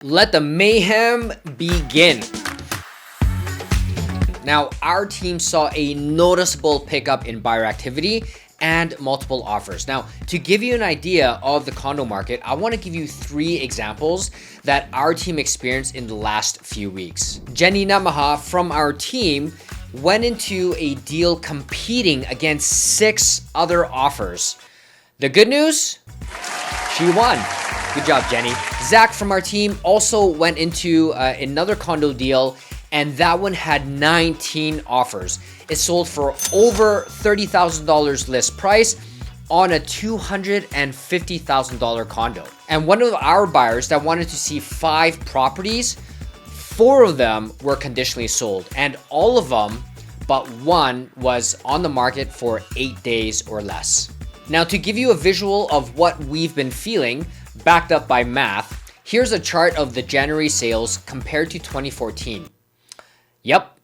Let the mayhem begin. Now, our team saw a noticeable pickup in buyer activity and multiple offers. Now, to give you an idea of the condo market, I want to give you 3 examples that our team experienced in the last few weeks. Jenny Namaha from our team went into a deal competing against 6 other offers. The good news? She won. Good job, Jenny. Zach from our team also went into another condo deal, and that one had 19 offers. It sold for over $30,000 list price on a $250,000 condo. And one of our buyers that wanted to see 5 properties, 4 of them were conditionally sold, and all of them but one was on the market for 8 days or less. Now, to give you a visual of what we've been feeling, backed up by math, here's a chart of the January sales compared to 2014. Yep,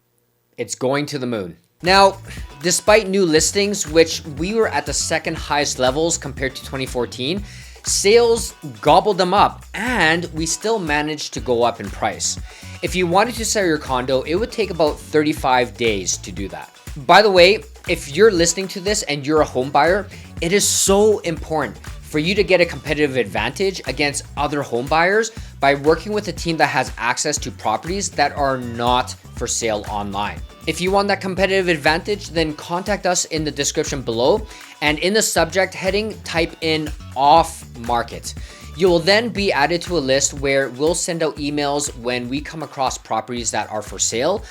it's going to the moon. Now, despite new listings, which we were at the second highest levels compared to 2014, sales gobbled them up and we still managed to go up in price. If you wanted to sell your condo, it would take about 35 days to do that. By the way, if you're listening to this and you're a home buyer, it is so important for you to get a competitive advantage against other home buyers by working with a team that has access to properties that are not for sale online. If you want that competitive advantage, then contact us in the description below, and in the subject heading, type in off market. You will then be added to a list where we'll send out emails when we come across properties that are for sale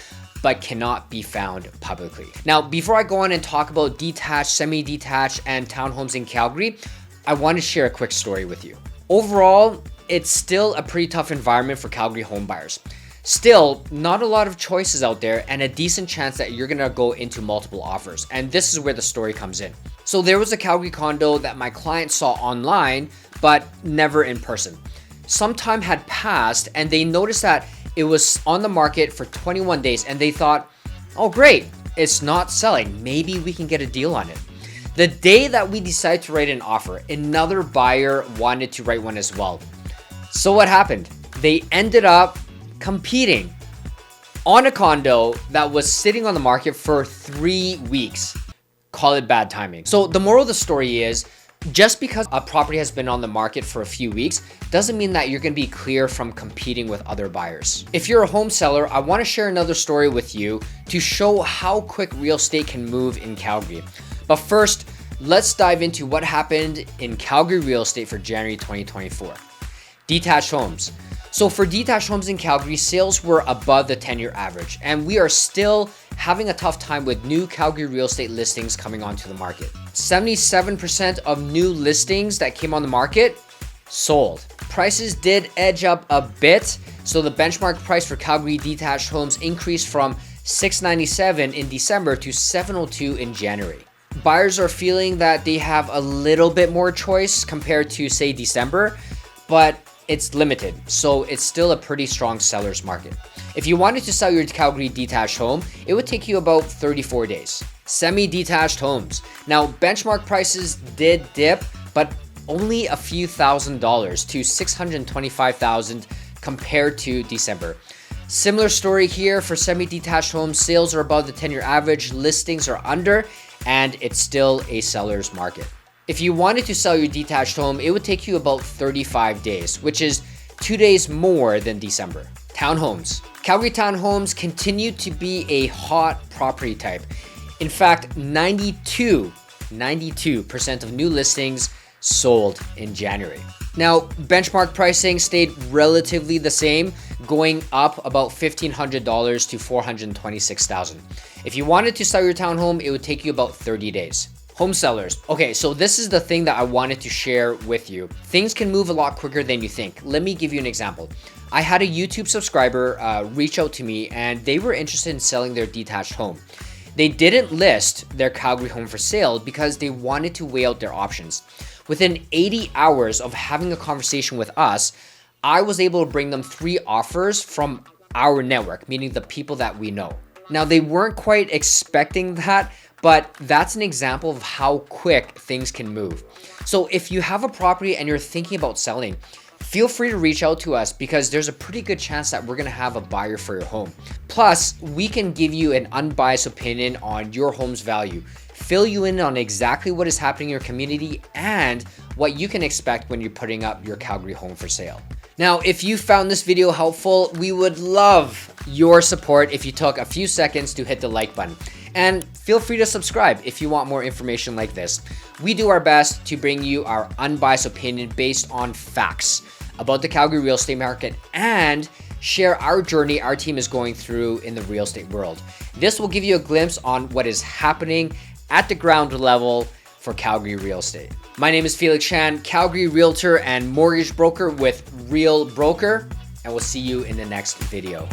but cannot be found publicly. Now, before I go on and talk about detached, semi-detached, and townhomes in Calgary, I want to share a quick story with you. Overall, it's still a pretty tough environment for Calgary home buyers. Still, not a lot of choices out there and a decent chance that you're gonna go into multiple offers. And this is where the story comes in. So there was a Calgary condo that my client saw online, but never in person. Some time had passed and they noticed that it was on the market for 21 days and they thought, oh great, it's not selling. Maybe we can get a deal on it. The day that we decided to write an offer, another buyer wanted to write one as well. So what happened? They ended up competing on a condo that was sitting on the market for 3 weeks. Call it bad timing. So the moral of the story is, just because a property has been on the market for a few weeks doesn't mean that you're going to be clear from competing with other buyers. If you're a home seller, I want to share another story with you to show how quick real estate can move in Calgary. But first, let's dive into what happened in Calgary real estate for January 2024. Detached homes. So for detached homes in Calgary, sales were above the 10-year average, and we are still having a tough time with new Calgary real estate listings coming onto the market. 77% of new listings that came on the market sold. Prices did edge up a bit, so the benchmark price for Calgary detached homes increased from $697 in December to $702 in January. Buyers are feeling that they have a little bit more choice compared to, say, December, but it's limited, so it's still a pretty strong seller's market. If you wanted to sell your Calgary detached home, it would take you about 34 days. Semi-detached homes. Now, benchmark prices did dip, but only a few $1,000s to $625,000 compared to December. Similar story here for semi-detached homes. Sales are above the 10-year average, listings are under, and it's still a seller's market. If you wanted to sell your detached home, it would take you about 35 days, which is 2 days more than December. Townhomes. Calgary townhomes continue to be a hot property type. In fact, 92% of new listings sold in January. Now, benchmark pricing stayed relatively the same, going up about $1,500 to $426,000. If you wanted to sell your townhome, it would take you about 30 days. Home sellers. Okay, so this is the thing that I wanted to share with you. Things can move a lot quicker than you think. Let me give you an example. I had a YouTube subscriber reach out to me and they were interested in selling their detached home. They didn't list their Calgary home for sale because they wanted to weigh out their options. Within 80 hours of having a conversation with us, I was able to bring them 3 offers from our network, meaning the people that we know. Now, they weren't quite expecting that, but that's an example of how quick things can move. So if you have a property and you're thinking about selling, feel free to reach out to us because there's a pretty good chance that we're going to have a buyer for your home. Plus, we can give you an unbiased opinion on your home's value, fill you in on exactly what is happening in your community and what you can expect when you're putting up your Calgary home for sale. Now, if you found this video helpful, we would love your support if you took a few seconds to hit the like button. And feel free to subscribe if you want more information like this. We do our best to bring you our unbiased opinion based on facts about the Calgary real estate market and share our journey our team is going through in the real estate world. This will give you a glimpse on what is happening at the ground level for Calgary real estate. My name is Felix Chan, Calgary realtor and mortgage broker with Real Broker, and we'll see you in the next video.